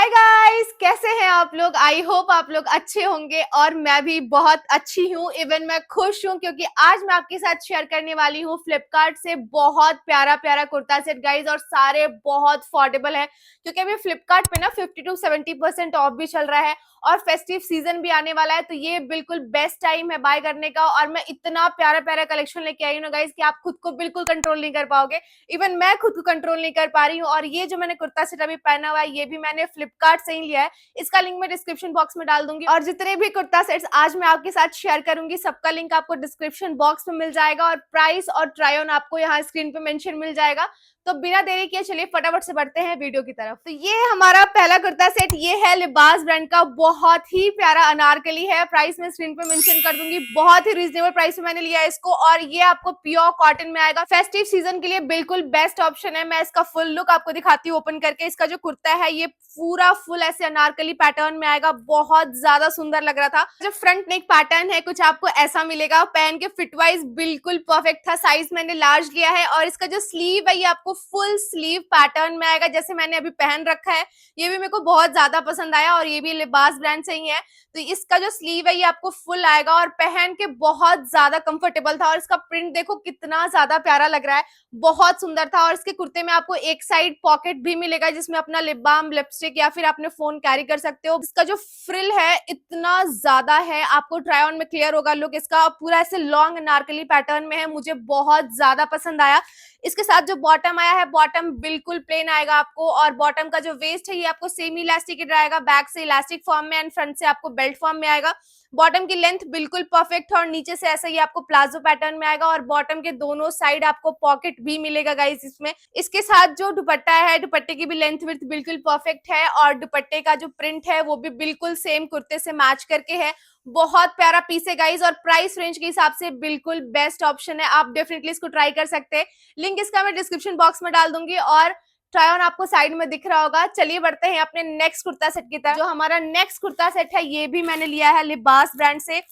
Hi guys, कैसे हैं आप लोग। आई होप आप लोग अच्छे होंगे और मैं भी बहुत अच्छी हूँ। इवन मैं खुश हूँ क्योंकि आज मैं आपके साथ शेयर करने वाली हूँ फ्लिपकार्ट से बहुत प्यारा प्यारा कुर्ता सेट गाइस, और सारे बहुत अफोर्डेबल है क्योंकि अभी फ्लिपकार्ट पे ना 50 to 70% ऑफ भी चल रहा है और फेस्टिव सीजन भी आने वाला है, तो ये बिल्कुल बेस्ट टाइम है बाय करने का। और मैं इतना प्यारा प्यारा कलेक्शन लेके आई हूँ ना गाइस कि आप खुद को बिल्कुल कंट्रोल नहीं कर पाओगे। इवन मैं खुद को कंट्रोल नहीं कर पा रही हूँ। और ये जो मैंने कुर्ता सेट अभी पहना हुआ है ये भी मैंने फ्लिपकार्ट से ही लिया है। इसका लिंक मैं डिस्क्रिप्शन बॉक्स में डाल दूंगी, और जितने भी कुर्ता सेट्स आज मैं आपके साथ शेयर करूंगी सबका लिंक आपको डिस्क्रिप्शन बॉक्स में मिल जाएगा, और प्राइस और ट्राई ऑन आपको यहाँ स्क्रीन पे मेंशन मिल जाएगा। तो बिना देरी किए चलिए फटाफट से बढ़ते हैं वीडियो की तरफ। तो ये हमारा पहला कुर्ता सेट, ये है लिबास ब्रांड का, बहुत ही प्यारा अनारकली है। प्राइस मैं स्क्रीन पे मेंशन कर दूंगी, बहुत ही रीजनेबल प्राइस में मैंने लिया है इसको, और ये आपको प्योर कॉटन में आएगा। फेस्टिव सीजन के लिए बिल्कुल बेस्ट ऑप्शन है। मैं इसका फुल लुक आपको दिखाती हूँ ओपन करके। इसका जो कुर्ता है ये पूरा फुल ऐसे अनारकली पैटर्न में आएगा, बहुत ज्यादा सुंदर लग रहा था। जो फ्रंट नेक पैटर्न है कुछ आपको ऐसा मिलेगा, पहन के फिट वाइज बिल्कुल परफेक्ट था। साइज मैंने लार्ज लिया है, और इसका जो स्लीव है ये आपको फुल स्लीव पैटर्न में आएगा जैसे मैंने अभी पहन रखा है। ये भी मेरे को बहुत ज्यादा पसंद आया, और ये भी लिबास ब्रांड से ही है। तो इसका जो स्लीव है ये आपको फुल आएगा और पहन के बहुत ज्यादा कंफर्टेबल था। और इसका प्रिंट देखो कितना ज्यादा प्यारा लग रहा है, बहुत सुंदर था। और इसके कुर्ते में आपको एक साइड पॉकेट भी मिलेगा जिसमें अपना लिप बाम, लिपस्टिक या फिर अपने फोन कैरी कर सकते हो। इसका जो फ्रिल है इतना ज्यादा है, आपको ट्राई ऑन में क्लियर होगा लुक इसका। पूरा ऐसे लॉन्ग अनारकली पैटर्न में है, मुझे बहुत ज्यादा पसंद आया। इसके साथ जो बॉटम आया है, बॉटम बिल्कुल प्लेन आएगा आपको, और बॉटम का जो वेस्ट है ये आपको सेमी इलास्टिक आएगा, बैक से इलास्टिक फॉर्म में एंड फ्रंट से आपको बेल्ट फॉर्म में आएगा। बॉटम की लेंथ बिल्कुल परफेक्ट है, और नीचे से ऐसा ही आपको प्लाजो पैटर्न में आएगा, और बॉटम के दोनों साइड आपको पॉकेट भी मिलेगा गाइस इसमें। इसके साथ जो दुपट्टा है, दुपट्टे की भी लेंथ विड्थ बिल्कुल परफेक्ट है, और दुपट्टे का जो प्रिंट है वो भी बिल्कुल सेम कुर्ते से मैच करके है। बहुत प्यारा पीस है गाइस, और प्राइस रेंज के हिसाब से बिल्कुल बेस्ट ऑप्शन है। आप डेफिनेटली इसको ट्राई कर सकते हैं। लिंक इसका मैं डिस्क्रिप्शन बॉक्स में डाल दूंगी, और ट्राई ऑन आपको साइड में दिख रहा होगा। चलिए बढ़ते हैं अपने नेक्स्ट कुर्ता सेट की तरफ। जो हमारा नेक्स्ट कुर्ता सेट है ये भी मैंने लिया है लिबास ब्रांड से,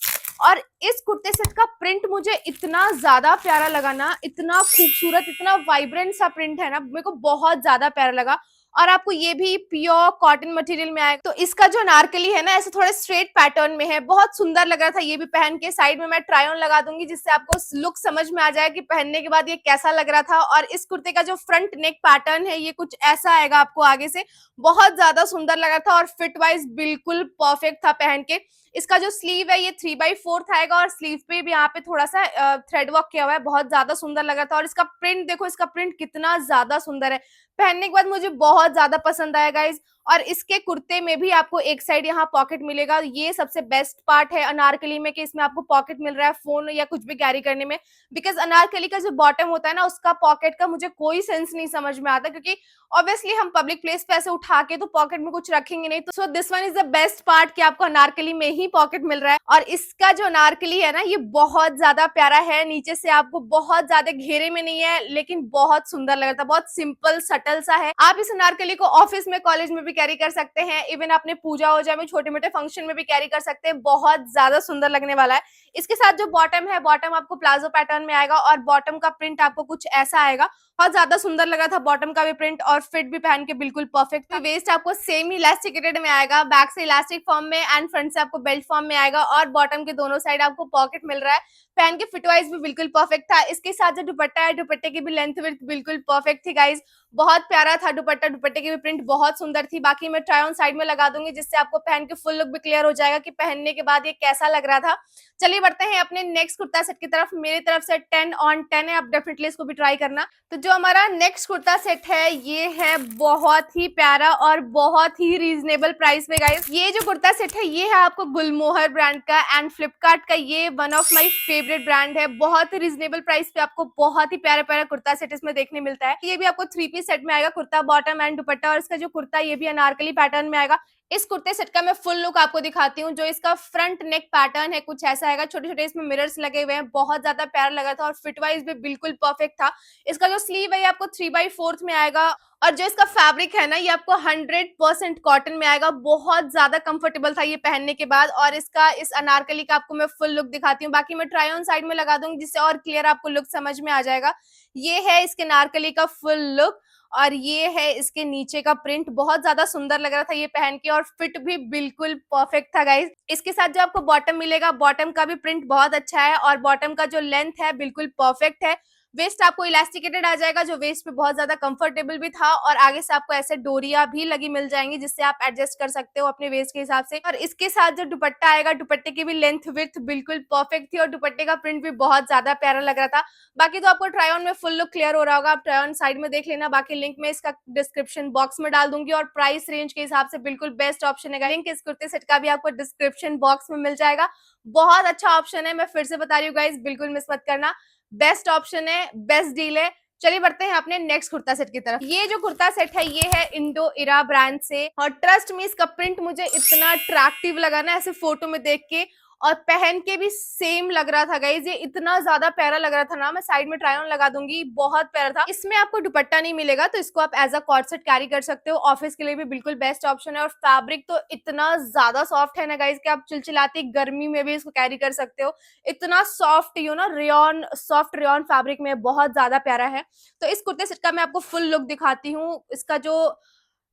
और इस कुर्ते सेट का प्रिंट मुझे इतना ज्यादा प्यारा लगा ना, इतना खूबसूरत, इतना वाइब्रेंट सा प्रिंट है ना, मेरे को बहुत ज्यादा प्यारा लगा। और आपको ये भी प्योर कॉटन मटेरियल में आएगा। तो इसका जो अनारकली है ना ऐसे थोड़े स्ट्रेट पैटर्न में है, बहुत सुंदर लग रहा था ये भी पहन के। साइड में मैं ट्राई ऑन लगा दूंगी जिससे आपको लुक समझ में आ जाए कि पहनने के बाद ये कैसा लग रहा था। और इस कुर्ते का जो फ्रंट नेक पैटर्न है ये कुछ ऐसा आएगा आपको आगे से, बहुत ज्यादा सुंदर लग रहा था, और फिट वाइज बिल्कुल परफेक्ट था पहन के। इसका जो स्लीव है ये 3/4 आएगा, और स्लीव पे भी यहाँ पे थोड़ा सा थ्रेड वर्क किया हुआ है, बहुत ज्यादा सुंदर लग रहा था। और इसका प्रिंट देखो, इसका प्रिंट कितना ज्यादा सुंदर है, पहनने के बाद मुझे बहुत ज्यादा पसंद आया गाइज। और इसके कुर्ते में भी आपको एक साइड यहाँ पॉकेट मिलेगा। ये सबसे बेस्ट पार्ट है अनारकली में कि इसमें आपको पॉकेट मिल रहा है फोन या कुछ भी कैरी करने में। बिकॉज अनारकली का जो बॉटम होता है ना उसका पॉकेट का मुझे कोई सेंस नहीं समझ में आता, क्योंकि ऑब्वियसली हम पब्लिक प्लेस पे ऐसे उठा के तो पॉकेट में कुछ रखेंगे नहीं। तो so this one is the best part कि आपको अनारकली में ही पॉकेट मिल रहा है। और इसका जो अनारकली है ना ये बहुत ज्यादा प्यारा है, नीचे से आपको बहुत ज्यादा घेरे में नहीं है, लेकिन बहुत सुंदर लग रहा था, बहुत सिंपल सटल सा है। आप इस अनारकली को ऑफिस में, कॉलेज में भी कैरी कर सकते हैं, इवन अपने पूजा वूजा में, छोटे मोटे फंक्शन में भी कैरी कर सकते हैं, बहुत ज्यादा सुंदर लगने वाला है। इसके साथ जो बॉटम है, बॉटम आपको प्लाजो पैटर्न में आएगा, और बॉटम का प्रिंट आपको कुछ ऐसा आएगा, बहुत ज्यादा सुंदर लगा था बॉटम का भी प्रिंट, और फिट भी पहन के बिल्कुल परफेक्ट था। वेस्ट आपको सेम इलास्टिकेटेड में आएगा, बैक से इलास्टिक फॉर्म में एंड फ्रंट से आपको बेल्ट फॉर्म में आएगा, और बॉटम के दोनों साइड आपको पॉकेट मिल रहा है, पहन के फिट वाइज भी बिल्कुल परफेक्ट था। इसके साथ जो दुपट्टा है, दुपट्टे की भी लेंथ विड्थ बिल्कुल परफेक्ट थी गाइज, बहुत प्यारा था दुपट्टा, दुपट्टे की भी प्रिंट बहुत सुंदर थी। बाकी मैं ट्राई ऑन साइड में लगा दूंगी जिससे आपको पहन के फुल लुक भी क्लियर हो जाएगा कि पहनने के बाद ये कैसा लग रहा था। चलिए बढ़ते हैं अपने नेक्स्ट कुर्ता सेट की तरफ। मेरी तरफ से 10 on 10 है, आप डेफिनेटली इसको भी ट्राई करना। तो जो हमारा नेक्स्ट कुर्ता सेट है ये है बहुत ही प्यारा और बहुत ही रीजनेबल प्राइस में गाइस। ये जो कुर्ता सेट है ये है आपको गुलमोहर ब्रांड का, एंड फ्लिपकार्ट का ये one of my favourite brand है। बहुत ही रीजनेबल प्राइस पे आपको बहुत ही प्यारा प्यारा कुर्ता सेट इसमें देखने मिलता है। ये भी आपको 3 पीस सेट में आएगा, कुर्ता, बॉटम एंड दुपट्टा, और इसका जो कुर्ता ये भी अनारकली पैटर्न में आएगा। इस कुर्ते सेट का मैं फुल लुक आपको दिखाती हूँ। जो इसका फ्रंट नेक पैटर्न है कुछ ऐसा आएगा, छोटे छोटे इसमें मिरर्स लगे हुए हैं, बहुत ज्यादा प्यारा लगा था, और फिट वाइज भी बिल्कुल परफेक्ट था। इसका जो स्लीव है ये आपको 3/4 में आएगा, और जो इसका फैब्रिक है ना ये आपको 100% कॉटन में आएगा, बहुत ज्यादा कंफर्टेबल था ये पहनने के बाद। और इसका इस अनारकली का आपको मैं फुल लुक दिखाती हूँ, बाकी मैं ट्राई ऑन साइड में लगा दूंगी जिससे और क्लियर आपको लुक समझ में आ जाएगा। ये है इसके अनारकली का फुल लुक, और ये है इसके नीचे का प्रिंट, बहुत ज्यादा सुंदर लग रहा था ये पहन के और फिट भी बिल्कुल परफेक्ट था गाइज। इसके साथ जो आपको बॉटम मिलेगा, बॉटम का भी प्रिंट बहुत अच्छा है और बॉटम का जो लेंथ है बिल्कुल परफेक्ट है। वेस्ट आपको इलास्टिकेटेड आ जाएगा, जो वेस्ट पे बहुत ज्यादा कंफर्टेबल भी था और आगे से आपको ऐसे डोरिया भी लगी मिल जाएंगी जिससे आप एडजस्ट कर सकते हो अपने वेस्ट के हिसाब से। और इसके साथ जो दुपट्टा आएगा, दुपट्टे की भी लेंथ विड्थ बिल्कुल परफेक्ट थी और दुपट्टे का प्रिंट भी बहुत ज्यादा प्यारा लग रहा था। बाकी तो आपको ट्राई ऑन में फुल लुक क्लियर हो रहा होगा, आप ट्राई ऑन साइड में देख लेना। बाकी लिंक में इसका डिस्क्रिप्शन बॉक्स में डाल दूंगी और प्राइस रेंज के हिसाब से बिल्कुल बेस्ट ऑप्शन है। लिंक इस कुर्ते सेट का भी आपको डिस्क्रिप्शन बॉक्स में मिल जाएगा। बहुत अच्छा ऑप्शन है, मैं फिर से बता रही हूँ गाइस, बिल्कुल मिस मत करना। बेस्ट ऑप्शन है, बेस्ट डील है। चलिए बढ़ते हैं अपने नेक्स्ट कुर्ता सेट की तरफ। ये जो कुर्ता सेट है ये है इंडो इरा ब्रांड से और ट्रस्ट मी इसका प्रिंट मुझे इतना अट्रैक्टिव लगा ना ऐसे फोटो में देख के, और पहन के भी सेम लग रहा था गाइज। ये इतना ज्यादा प्यारा लग रहा था ना, मैं साइड में ट्राई ऑन लगा दूंगी, बहुत प्यारा था। इसमें आपको दुपट्टा नहीं मिलेगा तो इसको आप as a chord set carry कर सकते हो, ऑफिस के लिए भी बिल्कुल बेस्ट ऑप्शन है। और फैब्रिक तो इतना ज्यादा सॉफ्ट है ना गाइज कि आप चिलचिलाती गर्मी में भी इसको कैरी कर सकते हो। इतना soft rayon, soft rayon fabric में बहुत ज्यादा प्यारा है। तो इस कुर्ते सेट का मैं आपको फुल लुक दिखाती हूँ। इसका जो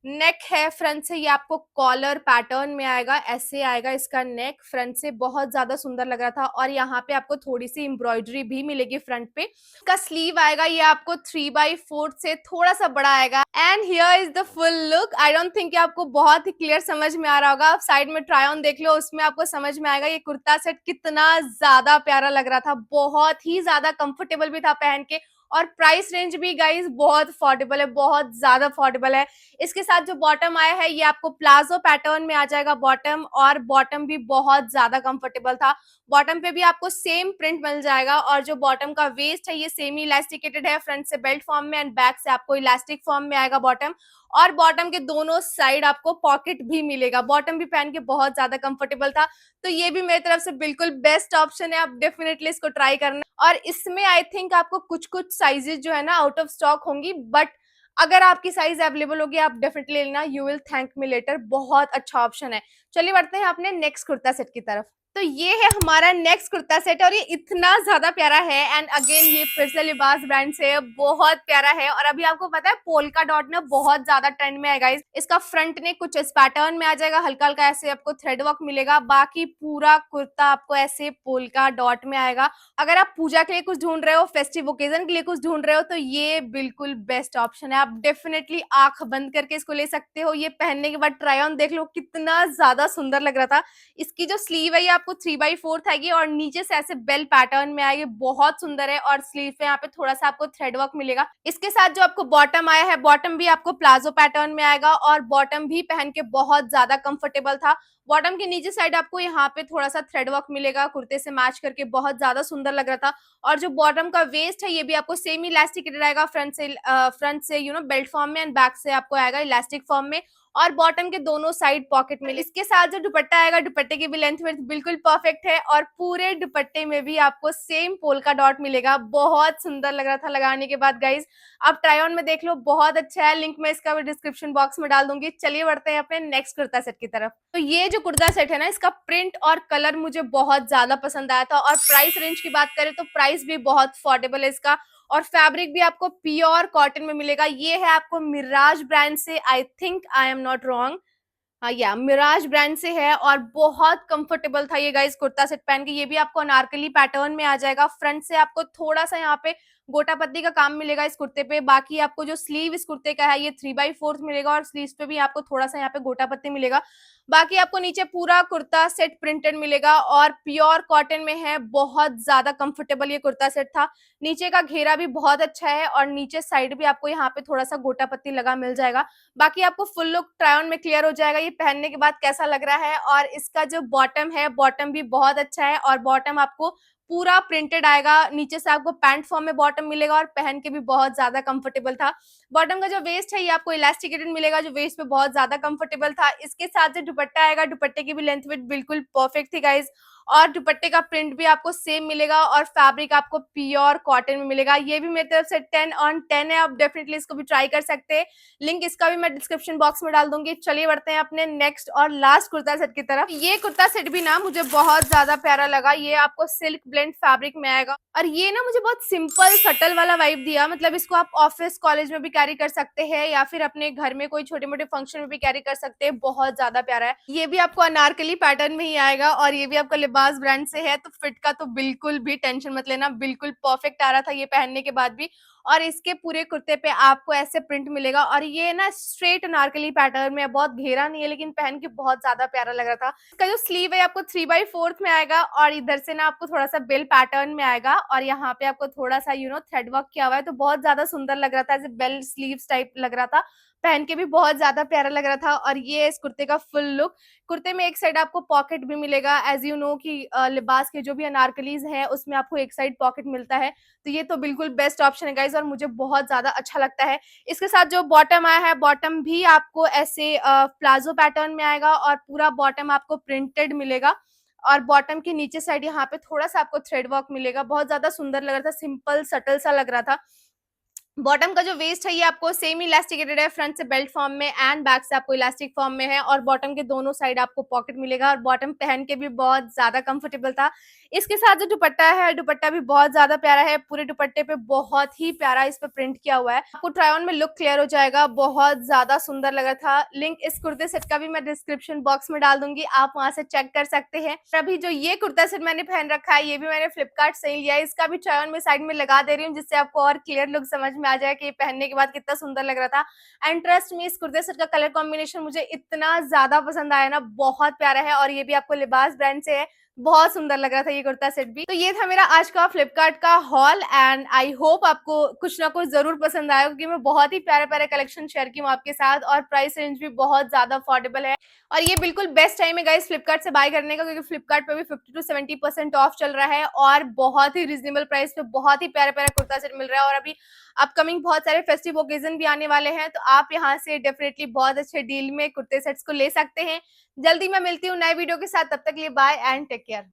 नेक है फ्रंट से, ये आपको कॉलर पैटर्न में आएगा, ऐसे आएगा इसका नेक फ्रंट से, बहुत ज्यादा सुंदर लग रहा था। और यहाँ पे आपको थोड़ी सी एम्ब्रॉयडरी भी मिलेगी फ्रंट पे। इसका स्लीव आएगा, ये आपको 3/4 से थोड़ा सा बड़ा आएगा। And here is the full look. I don't think आपको बहुत ही क्लियर समझ में आ रहा होगा, आप साइड में ट्राई ऑन देख लो, उसमें आपको समझ में आएगा ये कुर्ता सेट कितना ज्यादा प्यारा लग रहा था। बहुत ही ज्यादा कंफर्टेबल भी था पहन के और प्राइस रेंज भी गाइस बहुत अफोर्डेबल है, बहुत ज्यादा अफोर्डेबल है। इसके साथ जो बॉटम आया है ये आपको प्लाजो पैटर्न में आ जाएगा बॉटम, और बॉटम भी बहुत ज्यादा कंफर्टेबल था। बॉटम पे भी आपको सेम प्रिंट मिल जाएगा और जो बॉटम का वेस्ट है ये सेमी इलास्टिकेटेड है, फ्रंट से बेल्ट फॉर्म में एंड बैक से आपको इलास्टिक फॉर्म में आएगा बॉटम। और बॉटम के दोनों साइड आपको पॉकेट भी मिलेगा। बॉटम भी पहन के बहुत ज्यादा कंफर्टेबल था, तो ये भी मेरी तरफ से बिल्कुल बेस्ट ऑप्शन है, आप डेफिनेटली इसको ट्राई करना। और इसमें आई थिंक आपको कुछ कुछ साइजेस जो है ना आउट ऑफ स्टॉक होंगी, बट अगर आपकी साइज अवेलेबल होगी आप डेफिनेटली लेना, you will thank me later. बहुत अच्छा ऑप्शन है। चलिए बढ़ते हैं अपने नेक्स्ट कुर्ता सेट की तरफ। तो ये है हमारा नेक्स्ट कुर्ता सेट और ये इतना ज्यादा प्यारा है। एंड अगेन ये फिर से लिबास ब्रांड से है, बहुत प्यारा है। और अभी आपको पता है पोल्का डॉट ना बहुत ज्यादा ट्रेंड में है गाइस। इसका फ्रंट ने कुछ इस पैटर्न में आ जाएगा, हल्का हल्का ऐसे आपको थ्रेड वर्क मिलेगा, बाकी पूरा कुर्ता आपको ऐसे पोल्का डॉट में आएगा। अगर आप पूजा के लिए कुछ ढूंढ रहे हो, फेस्टिव ओकेजन के लिए कुछ ढूंढ रहे हो, तो ये बिल्कुल बेस्ट ऑप्शन है। आप डेफिनेटली आंख बंद करके इसको ले सकते हो। ये पहनने के बाद ट्राई ऑन देख लो, कितना ज्यादा सुंदर लग रहा था। इसकी जो स्लीव है ये आपको 3/4 आएगी और नीचे से ऐसे बेल पैटर्न में आएगी, बहुत सुंदर है। और स्लीव पे यहाँ पे थोड़ा सा आपको थ्रेड वर्क मिलेगा। इसके साथ जो आपको बॉटम आया है, बॉटम भी आपको प्लाजो पैटर्न में आएगा और बॉटम भी पहन के बहुत ज्यादा कंफर्टेबल था। बॉटम के नीचे साइड आपको यहाँ पे थोड़ा सा थ्रेड वर्क मिलेगा, कुर्ते से मैच करके बहुत ज्यादा सुंदर लग रहा था। और जो बॉटम का वेस्ट है ये भी आपको सेमी इलास्टिकेटेड आएगा, फ्रंट से बेल्ट फॉर्म में एंड बैक से आपको आएगा इलास्टिक फॉर्म में। और बॉटम के दोनों साइड पॉकेट में। इसके साथ जो दुपट्टा आएगा, दुपट्टे की भी लेंथ विड्थ बिल्कुल परफेक्ट है और पूरे दुपट्टे में भी आपको सेम पोल्का डॉट मिलेगा। बहुत सुंदर लग रहा था लगाने के बाद गाइज, आप ट्राई ऑन में देख लो, बहुत अच्छा है। लिंक मैं इसका डिस्क्रिप्शन बॉक्स में डाल दूंगी। चलिए बढ़ते हैं अपने नेक्स्ट कुर्ता सेट की तरफ। तो ये जो कुर्ता सेट है ना, इसका प्रिंट और कलर मुझे बहुत ज्यादा पसंद आया था। और प्राइस रेंज की बात करें तो प्राइस भी बहुत अफोर्डेबल है इसका, और फैब्रिक भी आपको प्योर कॉटन में मिलेगा। ये है आपको मिराज ब्रांड से, I think I am not wrong, हाँ या मिराज ब्रांड से है और बहुत कंफर्टेबल था ये गाइस कुर्ता सेट पहन के। ये भी आपको अनारकली पैटर्न में आ जाएगा, फ्रंट से आपको थोड़ा सा यहाँ पे गोटा पत्ती का काम मिलेगा इस कुर्ते पे। बाकी आपको जो स्लीव इस कुर्ते का है ये 3/4 मिलेगा और स्लीव पे भी आपको थोड़ा सा यहाँ पे गोटा पत्ती मिलेगा। बाकी आपको नीचे पूरा कुर्ता सेट प्रिंटेड मिलेगा और प्योर कॉटन में है, बहुत ज्यादा कंफर्टेबल ये कुर्ता सेट था। नीचे का घेरा भी बहुत अच्छा है और नीचे साइड भी आपको यहाँ पे थोड़ा सा गोटा पत्ती लगा मिल जाएगा। बाकी आपको फुल लुक ट्राई ऑन में क्लियर हो जाएगा ये पहनने के बाद कैसा लग रहा है। और इसका जो बॉटम है, बॉटम भी बहुत अच्छा है और बॉटम आपको पूरा प्रिंटेड आएगा। नीचे से आपको पैंट फॉर्म में बॉटम मिलेगा और पहन के भी बहुत ज्यादा कंफर्टेबल था। बॉटम का जो वेस्ट है ये आपको इलास्टिकेटेड मिलेगा, जो वेस्ट पे बहुत ज्यादा कंफर्टेबल था। इसके साथ जो दुपट्टा आएगा, दुपट्टे की भी लेंथ विड्थ बिल्कुल परफेक्ट थी गाइज। और दुपट्टे का प्रिंट भी आपको सेम मिलेगा और फैब्रिक आपको प्योर कॉटन में मिलेगा। ये भी मेरी तरफ से 10 ऑन 10 है, आप डेफिनेटली इसको भी ट्राई कर सकते हैं। लिंक इसका भी मैं डिस्क्रिप्शन बॉक्स में डाल दूंगी। चलिए बढ़ते हैं अपने नेक्स्ट और लास्ट कुर्ता सेट की तरफ। ये कुर्ता सेट भी ना मुझे बहुत ज्यादा प्यारा लगा। ये आपको सिल्क ब्लेंड फैब्रिक में आएगा और ये ना मुझे बहुत सिंपल सटल वाला वाइब दिया। मतलब इसको आप ऑफिस कॉलेज में भी कैरी कर सकते हैं या फिर अपने घर में कोई छोटे मोटे फंक्शन में भी कैरी कर सकते हैं। बहुत ज्यादा प्यारा है। ये भी आपको अनारकली पैटर्न में ही आएगा और ये भी आपका लिबास ब्रांड से है, तो फिट का तो बिल्कुल भी टेंशन मत लेना, बिल्कुल परफेक्ट आ रहा था ये पहनने के बाद भी। और इसके पूरे कुर्ते पे आपको ऐसे प्रिंट मिलेगा और ये ना स्ट्रेट अनारकली पैटर्न में है, बहुत घेरा नहीं है लेकिन पहन के बहुत ज्यादा प्यारा लग रहा था। इसका जो स्लीव है आपको 3/4 में आएगा और इधर से ना आपको थोड़ा सा बेल पैटर्न में आएगा और यहाँ पे आपको थोड़ा सा थ्रेड वर्क किया हुआ है, तो बहुत ज्यादा सुंदर लग रहा था, ऐसे बेल स्लीव्स टाइप लग रहा था। पहन के भी बहुत ज्यादा प्यारा लग रहा था। और ये इस कुर्ते का फुल लुक। कुर्ते में एक साइड आपको पॉकेट भी मिलेगा। एज यू नो कि लिबास के जो भी अनारकलीज हैं उसमें आपको एक साइड पॉकेट मिलता है, तो ये तो बिल्कुल बेस्ट ऑप्शन है गाइज और मुझे बहुत ज्यादा अच्छा लगता है। इसके साथ जो बॉटम आया है, बॉटम भी आपको ऐसे प्लाजो पैटर्न में आएगा और पूरा बॉटम आपको प्रिंटेड मिलेगा और बॉटम के नीचे साइड यहाँ पे थोड़ा सा आपको थ्रेड वर्क मिलेगा। बहुत ज्यादा सुंदर लग रहा था, सिंपल सटल सा लग रहा था। बॉटम का जो वेस्ट है ये आपको सेमी इलास्टिकेटेड है, फ्रंट से बेल्ट फॉर्म में एंड बैक से आपको इलास्टिक फॉर्म में है और बॉटम के दोनों साइड आपको पॉकेट मिलेगा और बॉटम पहन के भी बहुत ज्यादा कंफर्टेबल था। इसके साथ जो दुपट्टा है, दुपट्टा भी बहुत ज्यादा प्यारा है। पूरे दुपट्टे पे बहुत ही प्यारा इस पे प्रिंट किया हुआ है। आपको ट्राई ऑन में लुक क्लियर हो जाएगा, बहुत ज्यादा सुंदर लगा था। लिंक इस कुर्ते सेट का भी मैं डिस्क्रिप्शन बॉक्स में डाल दूंगी, आप वहां से चेक कर सकते हैं। अभी जो ये कुर्ता सेट मैंने पहन रखा है ये भी मैंने फ्लिपकार्ट से ही लिया है। इसका भी ट्राई ऑन में साइड में लगा दे रही हूँ जिससे आपको और क्लियर लुक समझ में आ जाए कि पहनने के बाद कितना सुंदर लग रहा था। एंड ट्रस्ट मी, इस कुर्ते सेट का कलर कॉम्बिनेशन मुझे इतना ज्यादा पसंद आया ना, बहुत प्यारा है और ये भी आपको लिबास ब्रांड से है। बहुत सुंदर लग रहा था ये कुर्ता सेट भी। तो ये था मेरा आज का फ्लिपकार्ट का हॉल एंड आई होप आपको कुछ ना कुछ जरूर पसंद आया, क्योंकि मैं बहुत ही प्यारे प्यारे कलेक्शन शेयर की हूँ आपके साथ और प्राइस रेंज भी बहुत ज्यादा अफोर्डेबल है। और ये बिल्कुल बेस्ट टाइम है गाइस फ्लिपकार्ट से बाय करने का, क्योंकि फ्लिपकार्ट पे भी 50 to 70% ऑफ चल रहा है और बहुत ही रिजनेबल प्राइस पे बहुत ही प्यारे प्यारे कुर्ता सेट मिल रहा है। और अभी अपकमिंग बहुत सारे फेस्टिव ओकेजन भी आने वाले हैं, तो आप यहाँ से डेफिनेटली बहुत अच्छे डील में कुर्ते सेट्स को ले सकते हैं। जल्दी मैं मिलती हूँ नए वीडियो के साथ, तब तक के लिए बाय एंड टेक केयर।